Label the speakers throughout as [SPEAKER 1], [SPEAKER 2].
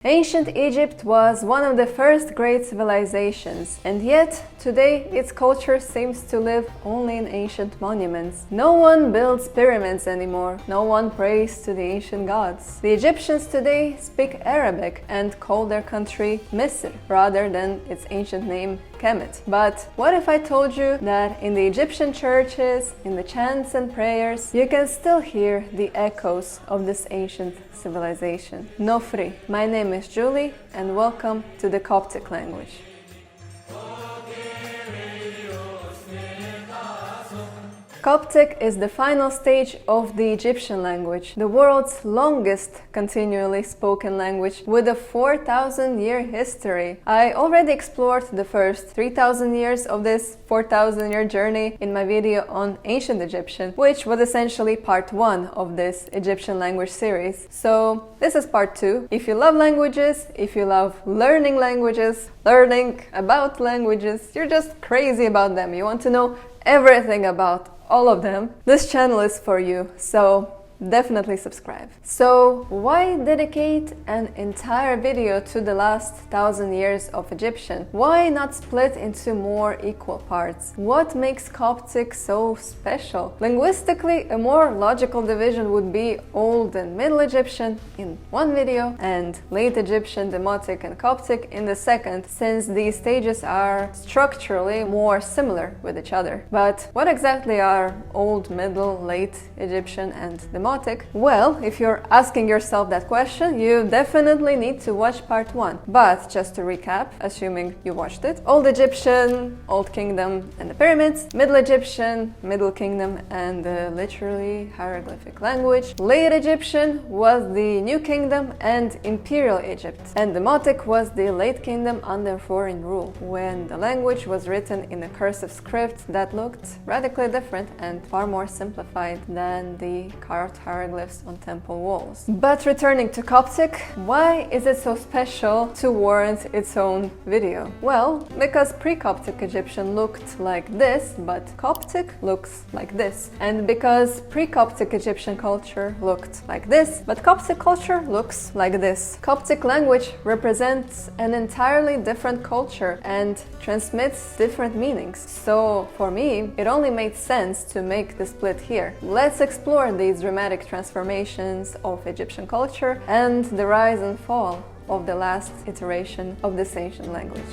[SPEAKER 1] Ancient Egypt was one of the first great civilizations, and yet today its culture seems to live only in ancient monuments. No one builds pyramids anymore, no one prays to the ancient gods. The Egyptians today speak Arabic and call their country Misr rather than its ancient name Kemet. But what if I told you that in the Egyptian churches, in the chants and prayers, you can still hear the echoes of this ancient civilization? Nofri, my name is Julie and welcome to the Coptic language. Coptic is the final stage of the Egyptian language, the world's longest continually spoken language with a 4,000-year history. I already explored the first 3,000 years of this 4,000-year journey in my video on ancient Egyptian, which was essentially part 1 of this Egyptian language series. So this is part 2. If you love languages, if you love learning languages, learning about languages, you're just crazy about them, you want to know everything about all of them, this channel is for you, so definitely subscribe. So why dedicate an entire video to the last 1,000 years of Egyptian? Why not split into more equal parts? What makes Coptic so special? Linguistically, a more logical division would be Old and Middle Egyptian in one video and Late Egyptian, Demotic and Coptic in the second, since these stages are structurally more similar with each other. But what exactly are Old, Middle, Late Egyptian and Demotic? Well, if you're asking yourself that question, you definitely need to watch part 1. But just to recap, assuming you watched it, Old Egyptian, Old Kingdom and the pyramids, Middle Egyptian, Middle Kingdom and the literally hieroglyphic language, Late Egyptian was the New Kingdom and Imperial Egypt, and Demotic was the Late Kingdom under foreign rule, when the language was written in a cursive script that looked radically different and far more simplified than the carved hieroglyphs on temple walls. But returning to Coptic, why is it so special to warrant its own video? Well, because pre-Coptic Egyptian looked like this, but Coptic looks like this. And because pre-Coptic Egyptian culture looked like this, but Coptic culture looks like this. Coptic language represents an entirely different culture and transmits different meanings. So for me, it only made sense to make the split here. Let's explore these dramatic transformations of Egyptian culture and the rise and fall of the last iteration of this ancient language.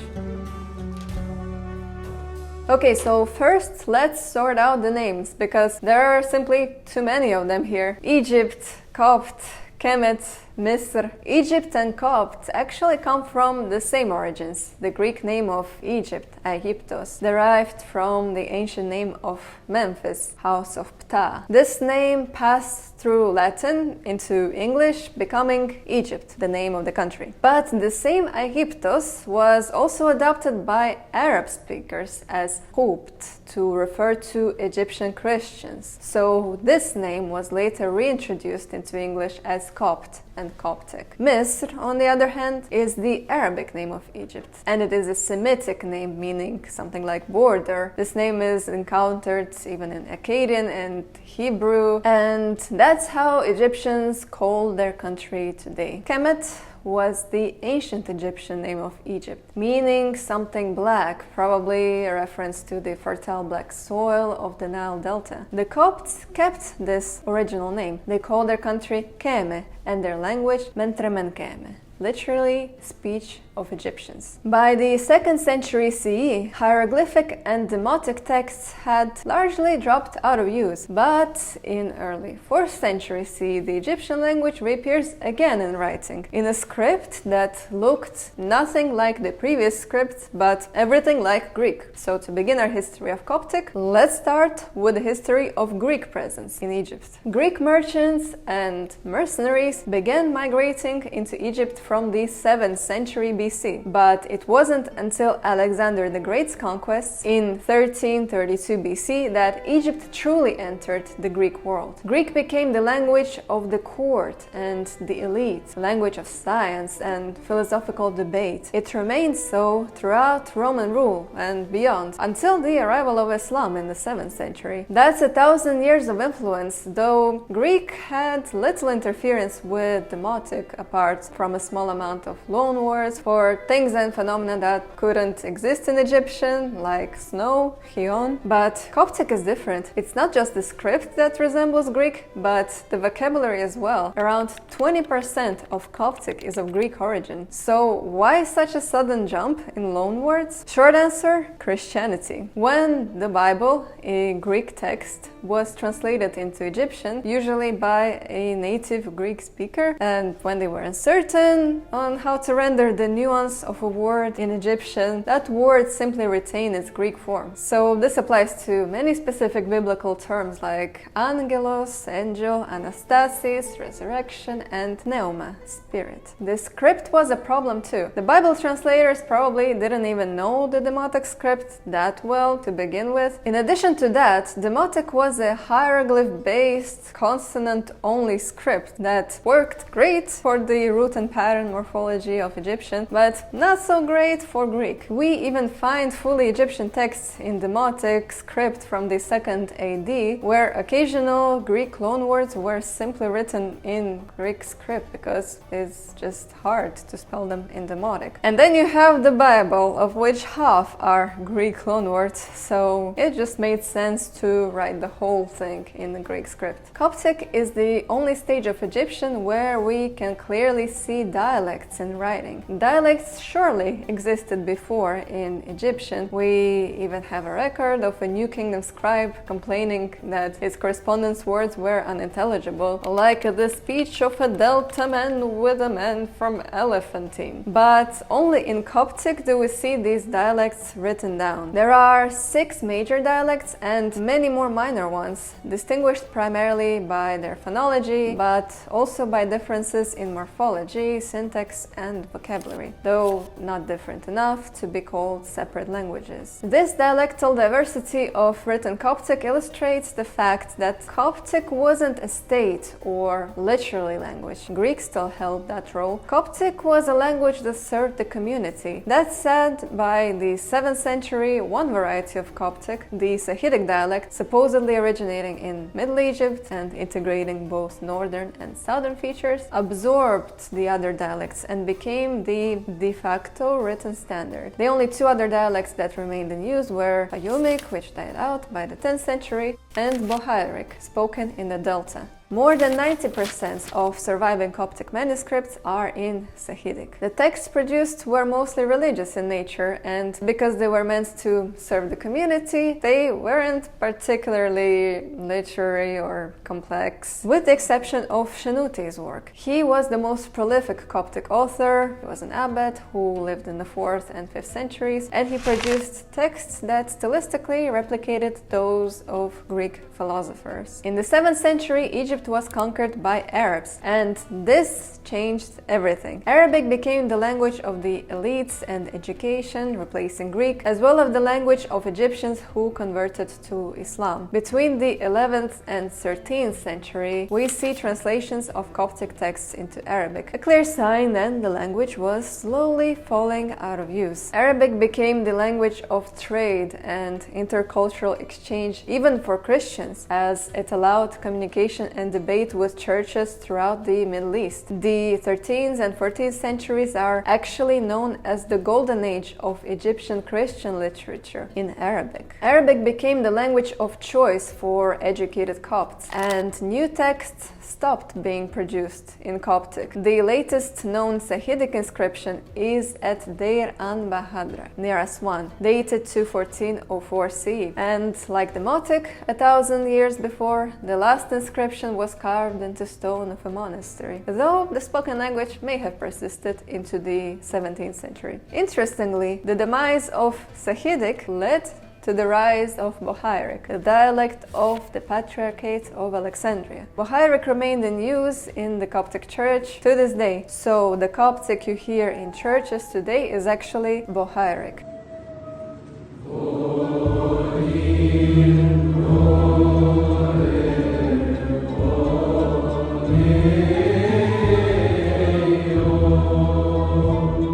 [SPEAKER 1] Okay, so first let's sort out the names, because there are simply too many of them here. Egypt, Copt, Kemet, Misr. Egypt and Copt actually come from the same origins. The Greek name of Egypt, Aegyptos, derived from the ancient name of Memphis, House of Ptah. This name passed through Latin into English, becoming Egypt, the name of the country. But the same Aegyptos was also adopted by Arab speakers as Copt to refer to Egyptian Christians. So this name was later reintroduced into English as Copt and Coptic. Misr, on the other hand, is the Arabic name of Egypt, and it is a Semitic name meaning something like border. This name is encountered even in Akkadian and Hebrew, and that's how Egyptians call their country today. Kemet was the ancient Egyptian name of Egypt, meaning something black, probably a reference to the fertile black soil of the Nile Delta. The Copts kept this original name. They call their country Kemet and their language Mentremen Kemet, literally speech of Egyptians. By the 2nd century CE, hieroglyphic and demotic texts had largely dropped out of use, but in early 4th century CE, the Egyptian language reappears again in writing, in a script that looked nothing like the previous script, but everything like Greek. So to begin our history of Coptic, let's start with the history of Greek presence in Egypt. Greek merchants and mercenaries began migrating into Egypt from the 7th century BC BC, but it wasn't until Alexander the Great's conquests in 1332 BC that Egypt truly entered the Greek world. Greek became the language of the court and the elite, the language of science and philosophical debate. It remained so throughout Roman rule and beyond, until the arrival of Islam in the 7th century. That's 1,000 years of influence, though Greek had little interference with Demotic, apart from a small amount of loanwords for things and phenomena that couldn't exist in Egyptian, like snow, Chion. But Coptic is different. It's not just the script that resembles Greek, but the vocabulary as well. Around 20% of Coptic is of Greek origin. So why such a sudden jump in loanwords? Short answer, Christianity. When the Bible, a Greek text, was translated into Egyptian, usually by a native Greek speaker, and when they were uncertain on how to render the nuance of a word in Egyptian, that word simply retained its Greek form. So this applies to many specific biblical terms like angelos, angel, anastasis, resurrection, and pneuma, spirit. The script was a problem too. The Bible translators probably didn't even know the Demotic script that well to begin with. In addition to that, Demotic was a hieroglyph-based, consonant-only script that worked great for the root and pattern morphology of Egyptian, but not so great for Greek. We even find fully Egyptian texts in Demotic script from the 2nd AD, where occasional Greek loanwords were simply written in Greek script because it's just hard to spell them in Demotic. And then you have the Bible, of which half are Greek loanwords, so it just made sense to write the whole thing in the Greek script. Coptic is the only stage of Egyptian where we can clearly see dialects in writing. Dialects surely existed before in Egyptian. We even have a record of a New Kingdom scribe complaining that his correspondence words were unintelligible, like the speech of a Delta man with a man from Elephantine. But only in Coptic do we see these dialects written down. There are 6 major dialects and many more minor ones, distinguished primarily by their phonology, but also by differences in morphology, syntax, and vocabulary, though not different enough to be called separate languages. This dialectal diversity of written Coptic illustrates the fact that Coptic wasn't a state or literary language. Greek still held that role. Coptic was a language that served the community. That said, by the 7th century, one variety of Coptic, the Sahidic dialect, supposedly originating in Middle Egypt and integrating both northern and southern features, absorbed the other dialects and became the de facto written standard. The only 2 other dialects that remained in use were Fayumic, which died out by the 10th century, and Bohairic, spoken in the Delta. More than 90% of surviving Coptic manuscripts are in Sahidic. The texts produced were mostly religious in nature, and because they were meant to serve the community, they weren't particularly literary or complex, with the exception of Shenuti's work. He was the most prolific Coptic author. He was an abbot who lived in the 4th and 5th centuries, and he produced texts that stylistically replicated those of Greek philosophers. In the 7th century, Egypt was conquered by Arabs, and this changed everything. Arabic became the language of the elites and education, replacing Greek, as well as the language of Egyptians who converted to Islam. Between the 11th and 13th century, we see translations of Coptic texts into Arabic, a clear sign that the language was slowly falling out of use. Arabic became the language of trade and intercultural exchange, even for Christians, as it allowed communication and debate with churches throughout the Middle East. The 13th and 14th centuries are actually known as the golden age of Egyptian Christian literature in Arabic. Arabic became the language of choice for educated Copts, and new texts stopped being produced in Coptic. The latest known Sahidic inscription is at Deir an-Bahadra, near Aswan, dated to 1404 CE. And like Demotic, 1,000 years before, the last inscription was carved into stone of a monastery, though the spoken language may have persisted into the 17th century. Interestingly, the demise of Sahidic led to the rise of Bohairic, the dialect of the Patriarchate of Alexandria. Bohairic remained in use in the Coptic Church to this day, so the Coptic you hear in churches today is actually Bohairic.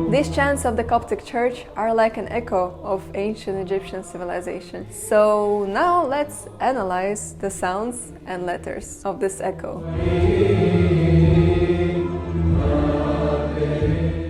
[SPEAKER 1] These chants of the Coptic Church are like an echo of ancient Egyptian civilization. So now let's analyze the sounds and letters of this echo.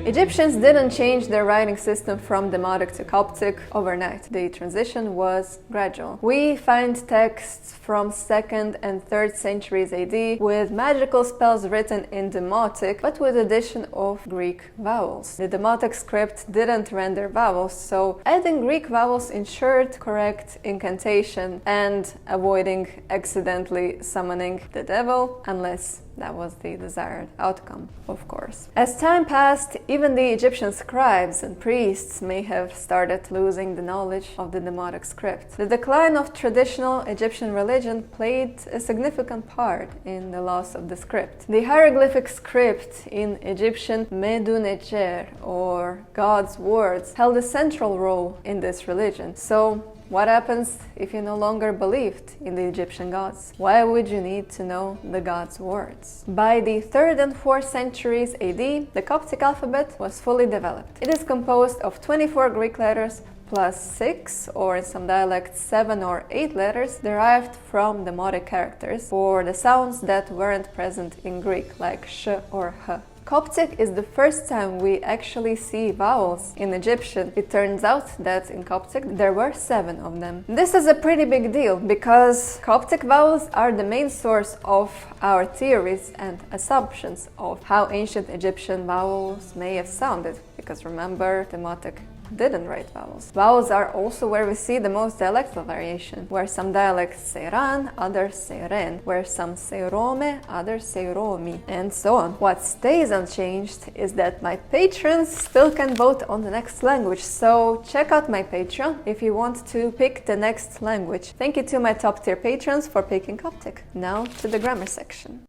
[SPEAKER 1] Egyptians didn't change their writing system from Demotic to Coptic overnight. The transition was gradual. We find texts from 2nd and 3rd centuries AD with magical spells written in Demotic, but with addition of Greek vowels. The Demotic script didn't render vowels, so adding Greek vowels ensured correct incantation and avoiding accidentally summoning the devil, unless that was the desired outcome, of course. As time passed, even the Egyptian scribes and priests may have started losing the knowledge of the Demotic script. The decline of traditional Egyptian religion played a significant part in the loss of the script. The hieroglyphic script in Egyptian Medu Necher, or God's words, held a central role in this religion. So what happens if you no longer believed in the Egyptian gods? Why would you need to know the gods' words? By the 3rd and 4th centuries AD, the Coptic alphabet was fully developed. It is composed of 24 Greek letters plus 6, or in some dialects 7 or 8 letters derived from Demotic characters for the sounds that weren't present in Greek, like sh or h. Coptic is the first time we actually see vowels in Egyptian. It turns out that in Coptic there were 7 of them. This is a pretty big deal because Coptic vowels are the main source of our theories and assumptions of how ancient Egyptian vowels may have sounded, because remember, Demotic didn't write vowels. Vowels are also where we see the most dialectal variation, where some dialects say ran, others say ren, where some say rome, others say romi, and so on. What stays unchanged is that my patrons still can vote on the next language, so check out my Patreon if you want to pick the next language. Thank you to my top tier patrons for picking Coptic. Now to the grammar section.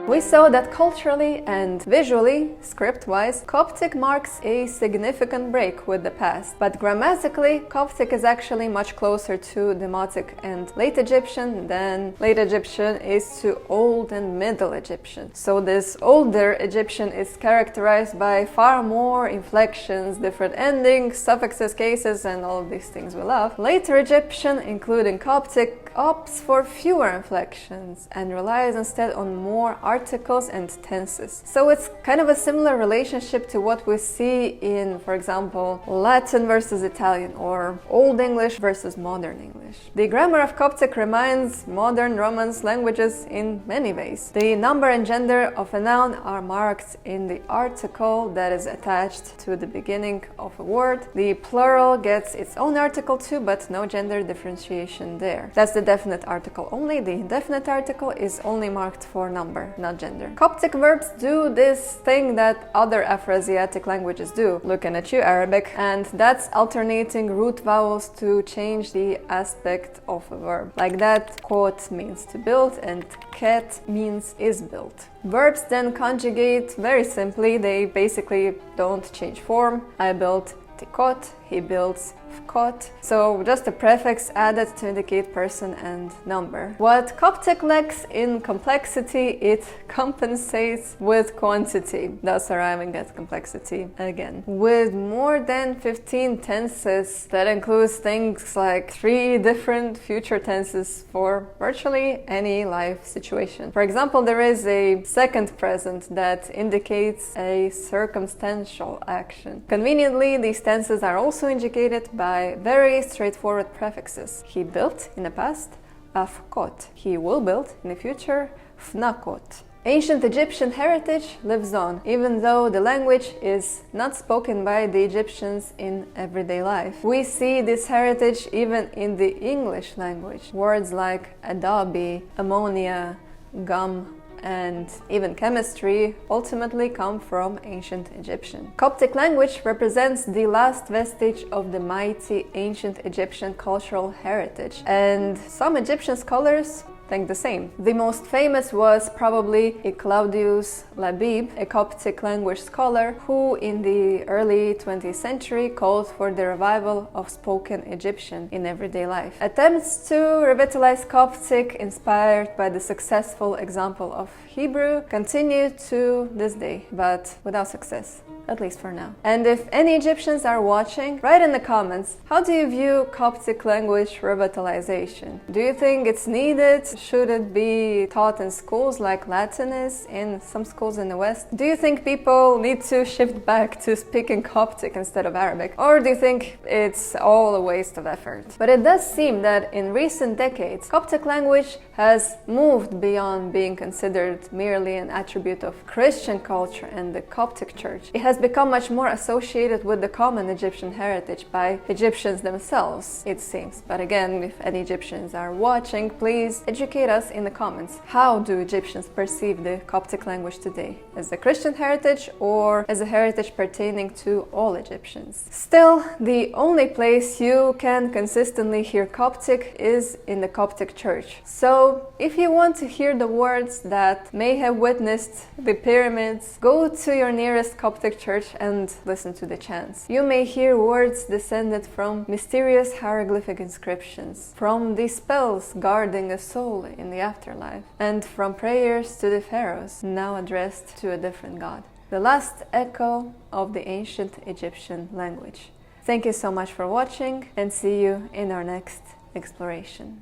[SPEAKER 1] We saw that culturally and visually, script-wise, Coptic marks a significant break with the past. But grammatically, Coptic is actually much closer to Demotic and Late Egyptian than Late Egyptian is to Old and Middle Egyptian. So this older Egyptian is characterized by far more inflections, different endings, suffixes, cases, and all of these things we love. Later Egyptian, including Coptic, opts for fewer inflections and relies instead on more articles and tenses. So it's kind of a similar relationship to what we see in, for example, Latin versus Italian or Old English versus Modern English. The grammar of Coptic reminds modern Romance languages in many ways. The number and gender of a noun are marked in the article that is attached to the beginning of a word. The plural gets its own article too, but no gender differentiation there. That's the definite article only. The indefinite article is only marked for number, not gender. Coptic verbs do this thing that other Afroasiatic languages do. Looking at you, Arabic. And that's alternating root vowels to change the aspect of a verb. Like that, quote means to build and ket means is built. Verbs then conjugate very simply. They basically don't change form. I built tikot, he builds fkot. So just a prefix added to indicate person and number. What Coptic lacks in complexity, it compensates with quantity, thus arriving at complexity again. With more than 15 tenses, that includes things like 3 different future tenses for virtually any life situation. For example, there is a second present that indicates a circumstantial action. Conveniently, these tenses are also indicated by very straightforward prefixes. He built in the past, afkot. He will build in the future, fnakot. Ancient Egyptian heritage lives on, even though the language is not spoken by the Egyptians in everyday life. We see this heritage even in the English language. Words like adobe, ammonia, gum, and even chemistry ultimately come from ancient Egyptian. Coptic language represents the last vestige of the mighty ancient Egyptian cultural heritage, and some Egyptian scholars think the same. The most famous was probably Claudius Labib, a Coptic language scholar who in the early 20th century called for the revival of spoken Egyptian in everyday life. Attempts to revitalize Coptic, inspired by the successful example of Hebrew, continue to this day, but without success. At least for now. And if any Egyptians are watching, write in the comments, how do you view Coptic language revitalization? Do you think it's needed? Should it be taught in schools like Latin is in some schools in the West? Do you think people need to shift back to speaking Coptic instead of Arabic? Or do you think it's all a waste of effort? But it does seem that in recent decades, Coptic language has moved beyond being considered merely an attribute of Christian culture and the Coptic Church. It has become much more associated with the common Egyptian heritage by Egyptians themselves, it seems. But again, if any Egyptians are watching, please educate us in the comments. How do Egyptians perceive the Coptic language today? As a Christian heritage or as a heritage pertaining to all Egyptians? Still, the only place you can consistently hear Coptic is in the Coptic Church. So, if you want to hear the words that may have witnessed the pyramids, go to your nearest Coptic church and listen to the chants. You may hear words descended from mysterious hieroglyphic inscriptions, from the spells guarding a soul in the afterlife, and from prayers to the pharaohs, now addressed to a different god. The last echo of the ancient Egyptian language. Thank you so much for watching, and see you in our next exploration.